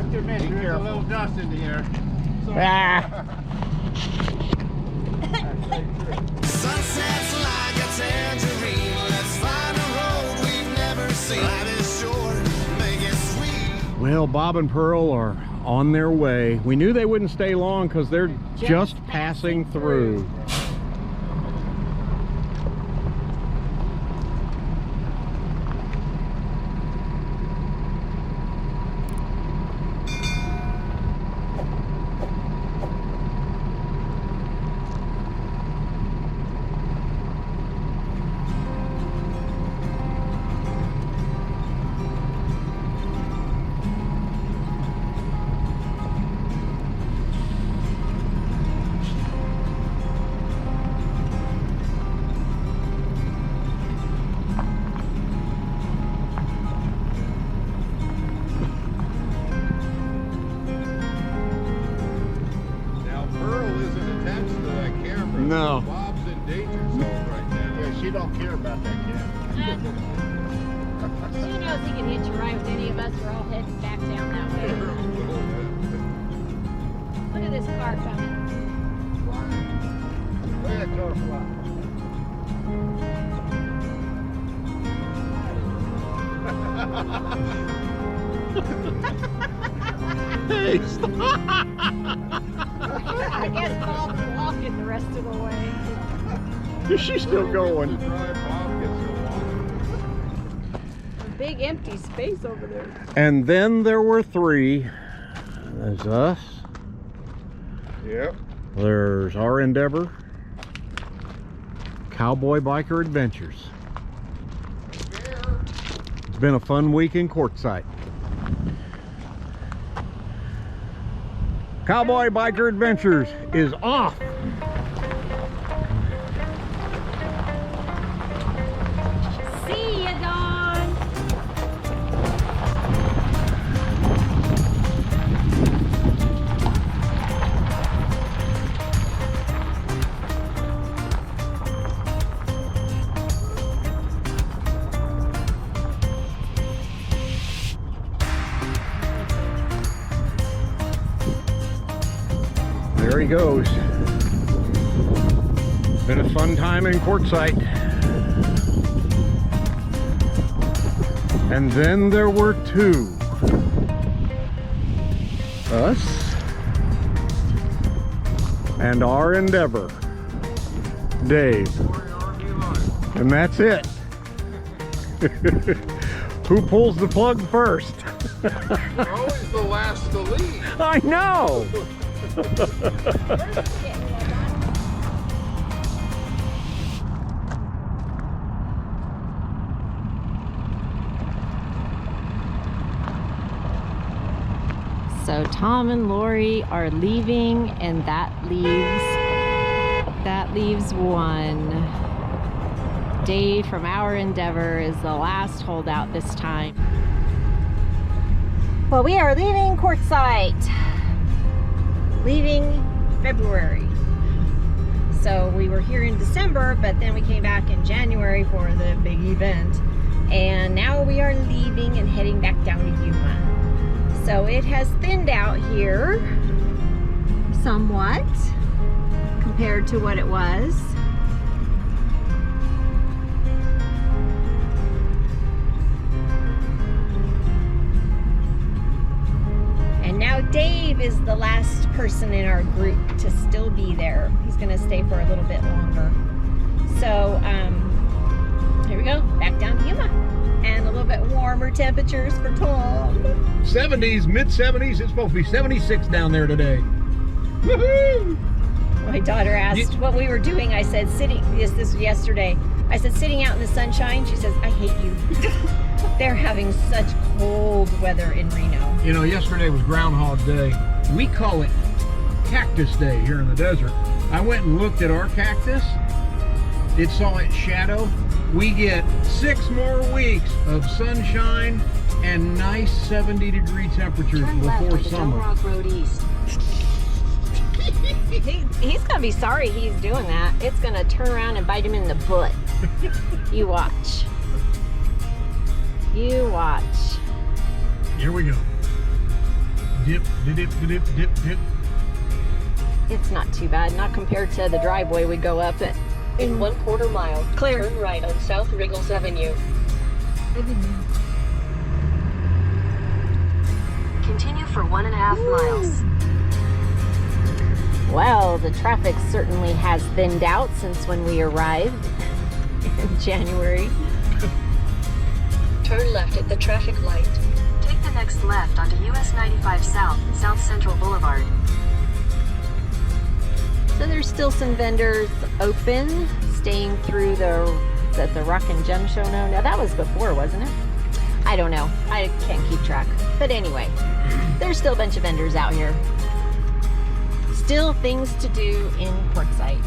have to admit, there's a little dust in the air. So, Sunsets like a tangerine. Let's find a road we've never seen. Life is short, make it sweet. Well, Bob and Pearl are on their way. We knew they wouldn't stay long because they're just passing through. No. Bob's in danger zone right now. Yeah, she don't care about that camera. She knows he can hitch a ride with any of us. We're all heading back down that way. Look at this car coming. Look at that car fly. Hey, stop! I guess Bob's walking the rest of the way. Is she still going? A big empty space over there. And then there were three. There's us. Yep. There's our Endeavor. Cowboy Biker Adventures. It's been a fun week in Quartzsite. Cowboy Biker Adventures is off. See ya, Dawn. There he goes. Been a fun time in Quartzsite. And then there were two. Us and our Endeavor, Dave. And that's it. Who pulls the plug first? You're always the last to leave. I know. So Tom and Lori are leaving, and that leaves one. Dave from our Endeavor is the last holdout this time. Well, we are leaving Quartzsite. Leaving February. So we were here in December, but then we came back in January for the big event. And now we are leaving and heading back down to Yuma. So it has thinned out here somewhat compared to what it was. And now Dave is the last person in our group to still be there. He's gonna stay for a little bit longer. So here we go, back down to Yuma. And a little bit warmer temperatures for Tom. 70s, mid-70s. It's supposed to be 76 down there today. Woohoo! My daughter asked what we were doing. I said, this was yesterday. I said, sitting out in the sunshine. She says, I hate you. They're having such cold weather in Reno. You know, yesterday was Groundhog Day. We call it Cactus Day here in the desert. I went and looked at our cactus. It saw its shadow. We get 6 more weeks of sunshine and nice 70-degree temperatures before summer. Road East. He's gonna be sorry he's doing that. It's gonna turn around and bite him in the butt. You watch. You watch. Here we go. Dip, dip, dip, dip, dip, dip. It's not too bad, not compared to the driveway we go up at. In 1/4 mile, Clear. turn right on South Riggles Avenue. Continue for 1.5 miles. Well, the traffic certainly has thinned out since when we arrived in January. Turn left at the traffic light. Take the next left onto US 95 South, South Central Boulevard. So there's still some vendors open, staying through the Rock and Gem show now. Now that was before, wasn't it? I don't know. I can't keep track. But anyway, there's still a bunch of vendors out here. Still things to do in Quartzsite.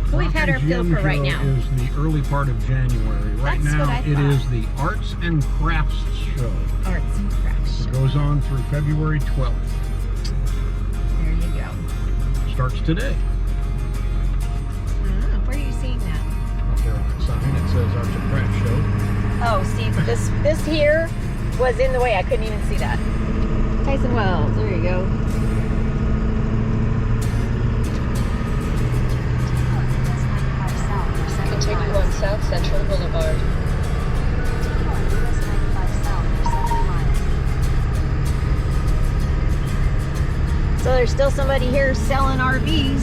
But we've had our fill for right now. Is the early part of January. Right That's what now I it thought. is the Arts and Crafts Show. Arts and Crafts It show. goes on through February 12th. There you go. Starts today. Where are you seeing that? Up there on that sign it says Arts and Crafts Show. Oh, see, this here was in the way. I couldn't even see that. Tyson Wells, there you go. Continue on South Central Boulevard. So there's still somebody here selling RVs.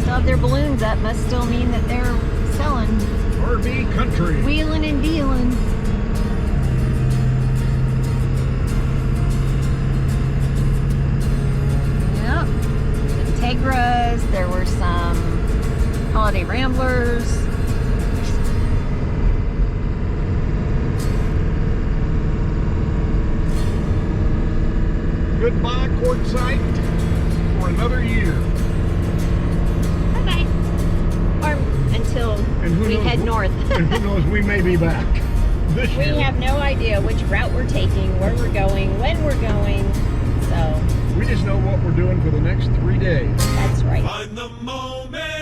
Still have their balloons up. Must still mean that they're selling. RV Country. Wheeling and dealing. Yep. Integras. There were some Holiday Ramblers. Goodbye, Quartzsite, for another year. Bye-bye. Or until And who we knows head wh- north. And who knows, we may be back this We year. have no idea which route we're taking, where we're going, when we're going. So We just know what we're doing for the next 3 days. that's right. Find the moment.